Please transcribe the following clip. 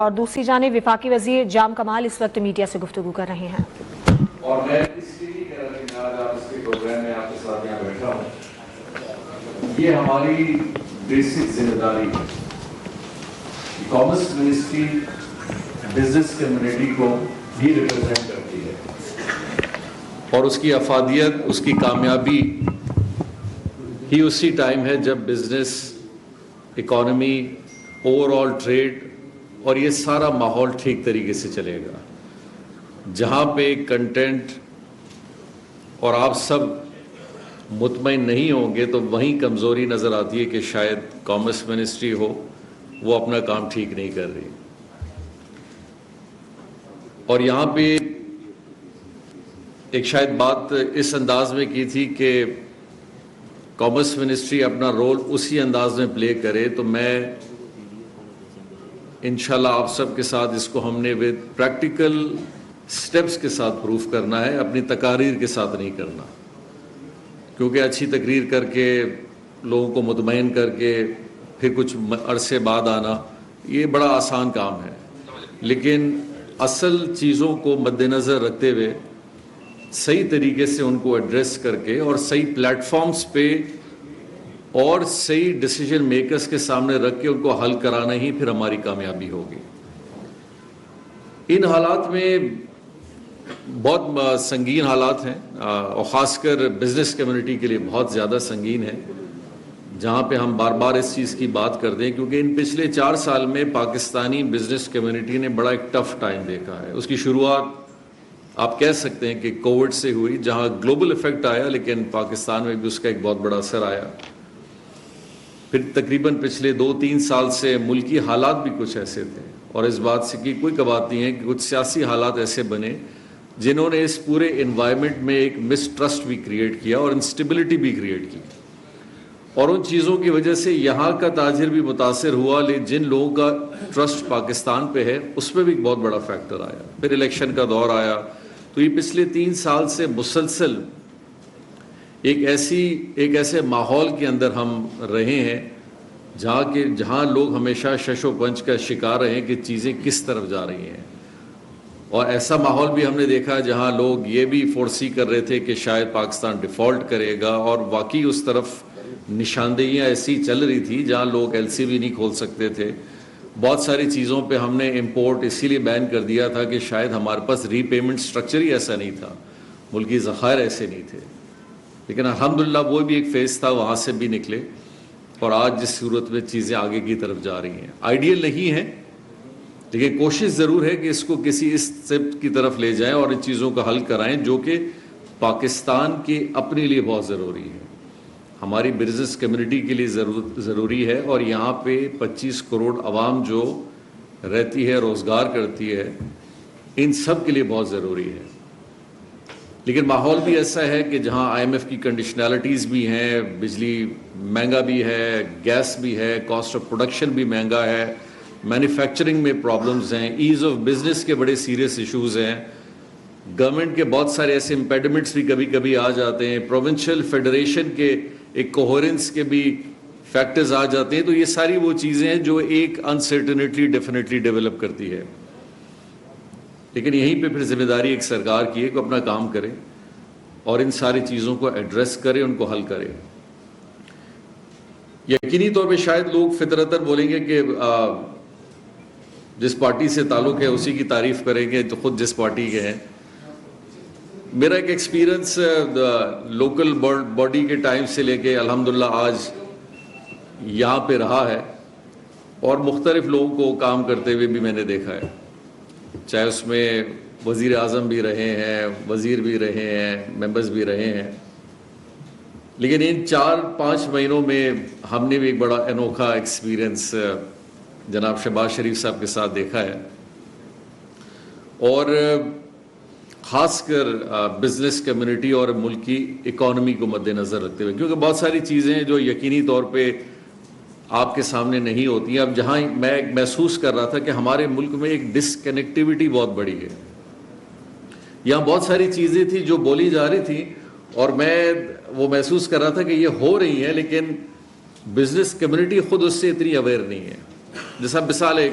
اور دوسری جانب وفاقی وزیر جام کمال اس وقت میڈیا سے گفتگو کر رہے ہیں۔ اور میں اس لیے نہیں کہہ رہا کہ آج آپ اس کے پروگرام میں آپ کے ساتھ یہاں بیٹھا ہوں، یہ ہماری بیسک ذمہ داری ہے۔ کامرس منسٹری بزنس کمیونٹی کو بھی ریپرزینٹ کرتی ہے اور اس کی افادیت، اس کی کامیابی ہی اسی ٹائم ہے جب business, economy, overall trade اور یہ سارا ماحول ٹھیک طریقے سے چلے گا۔ جہاں پہ کنٹینٹ اور آپ سب مطمئن نہیں ہوں گے تو وہیں کمزوری نظر آتی ہے کہ شاید کامرس منسٹری ہو وہ اپنا کام ٹھیک نہیں کر رہی۔ اور یہاں پہ ایک شاید بات اس انداز میں کی تھی کہ کامرس منسٹری اپنا رول اسی انداز میں پلے کرے، تو میں انشاءاللہ آپ سب کے ساتھ اس کو ہم نے ود پریکٹیکل سٹیپس کے ساتھ پروف کرنا ہے، اپنی تقاریر کے ساتھ نہیں کرنا، کیونکہ اچھی تقریر کر کے لوگوں کو مطمئن کر کے پھر کچھ عرصے بعد آنا یہ بڑا آسان کام ہے، لیکن اصل چیزوں کو مد نظر رکھتے ہوئے صحیح طریقے سے ان کو ایڈریس کر کے اور صحیح پلیٹ فارمز پہ اور صحیح ڈیسیجن میکرز کے سامنے رکھ کے ان کو حل کرانا ہی پھر ہماری کامیابی ہوگی۔ ان حالات میں بہت سنگین حالات ہیں اور خاص کر بزنس کمیونٹی کے لیے بہت زیادہ سنگین ہے، جہاں پہ ہم بار بار اس چیز کی بات کرتے ہیں، کیونکہ ان پچھلے 4 سال میں پاکستانی بزنس کمیونٹی نے بڑا ایک ٹف ٹائم دیکھا ہے۔ اس کی شروعات آپ کہہ سکتے ہیں کہ کووڈ سے ہوئی، جہاں گلوبل ایفیکٹ آیا لیکن پاکستان میں بھی اس کا ایک بہت بڑا اثر آیا۔ پھر تقریباً پچھلے 2-3 سال سے ملکی حالات بھی کچھ ایسے تھے، اور اس بات سے کی کوئی بات نہیں ہے کہ کچھ سیاسی حالات ایسے بنے جنہوں نے اس پورے انوائرمنٹ میں ایک مسٹرسٹ بھی کریٹ کیا اور انسٹیبلٹی بھی کریٹ کی، اور ان چیزوں کی وجہ سے یہاں کا تاجر بھی متاثر ہوا، لیکن جن لوگوں کا ٹرسٹ پاکستان پہ ہے اس پہ بھی ایک بہت بڑا فیکٹر آیا۔ پھر الیکشن کا دور آیا، تو یہ پچھلے 3 سال سے مسلسل ایک ایسے ماحول کے اندر ہم رہے ہیں جہاں لوگ ہمیشہ شش و پنج کا شکار رہے ہیں کہ چیزیں کس طرف جا رہی ہیں، اور ایسا ماحول بھی ہم نے دیکھا جہاں لوگ یہ بھی فورسی کر رہے تھے کہ شاید پاکستان ڈیفالٹ کرے گا، اور واقعی اس طرف نشاندہیاں ایسی چل رہی تھی جہاں لوگ ایل سی بھی نہیں کھول سکتے تھے۔ بہت ساری چیزوں پہ ہم نے امپورٹ اسی لیے بین کر دیا تھا کہ شاید ہمارے پاس ری پیمنٹ سٹرکچر ہی ایسا نہیں تھا، ملکی ذخائر ایسے نہیں تھے، لیکن الحمدللہ وہ بھی ایک فیز تھا، وہاں سے بھی نکلے، اور آج جس صورت میں چیزیں آگے کی طرف جا رہی ہیں آئیڈیل نہیں ہیں، لیکن کوشش ضرور ہے کہ اس کو کسی اس اسٹیپ کی طرف لے جائیں اور ان چیزوں کا حل کرائیں جو کہ پاکستان کے اپنے لیے بہت ضروری ہے، ہماری بزنس کمیونٹی کے لیے ضروری ہے، اور یہاں پہ 25 کروڑ عوام جو رہتی ہے، روزگار کرتی ہے، ان سب کے لیے بہت ضروری ہے۔ لیکن ماحول بھی ایسا ہے کہ جہاں آئی ایم ایف کی کنڈیشنالٹیز بھی ہیں، بجلی مہنگا بھی ہے، گیس بھی ہے، کاسٹ آف پروڈکشن بھی مہنگا ہے، مینوفیکچرنگ میں پرابلمز ہیں، ایز آف بزنس کے بڑے سیریس ایشوز ہیں، گورنمنٹ کے بہت سارے ایسے امپیڈمنٹس بھی کبھی کبھی آ جاتے ہیں، پروونشل فیڈریشن کے ایک کوہرنس کے بھی فیکٹرز آ جاتے ہیں، تو یہ ساری وہ چیزیں ہیں جو ایک انسرٹنٹی ڈیفینیٹلی ڈیولپ کرتی ہے۔ لیکن یہیں پہ پھر ذمہ داری ایک سرکار کی ہے کہ اپنا کام کرے اور ان ساری چیزوں کو ایڈریس کرے، ان کو حل کرے۔ یقینی طور پہ شاید لوگ فطرتاً بولیں گے کہ جس پارٹی سے تعلق ہے اسی کی تعریف کریں گے تو خود جس پارٹی کے ہیں۔ میرا ایک ایکسپیرینس لوکل باڈی کے ٹائم سے لے کے الحمدللہ آج یہاں پہ رہا ہے، اور مختلف لوگوں کو کام کرتے ہوئے بھی میں نے دیکھا ہے، چاہے اس میں وزیر اعظم بھی رہے ہیں، وزیر بھی رہے ہیں، ممبرز بھی رہے ہیں، لیکن ان 4-5 مہینوں میں ہم نے بھی ایک بڑا انوکھا ایکسپیرینس جناب شہباز شریف صاحب کے ساتھ دیکھا ہے، اور خاص کر بزنس کمیونٹی اور ملکی اکانومی کو مد نظر رکھتے ہوئے، کیونکہ بہت ساری چیزیں جو یقینی طور پہ آپ کے سامنے نہیں ہوتی ہیں۔ اب جہاں میں محسوس کر رہا تھا کہ ہمارے ملک میں ایک ڈسکنیکٹیوٹی بہت بڑی ہے، یہاں بہت ساری چیزیں تھیں جو بولی جا رہی تھیں اور میں وہ محسوس کر رہا تھا کہ یہ ہو رہی ہیں، لیکن بزنس کمیونٹی خود اس سے اتنی اویئر نہیں ہے۔ جیسا مثال ایک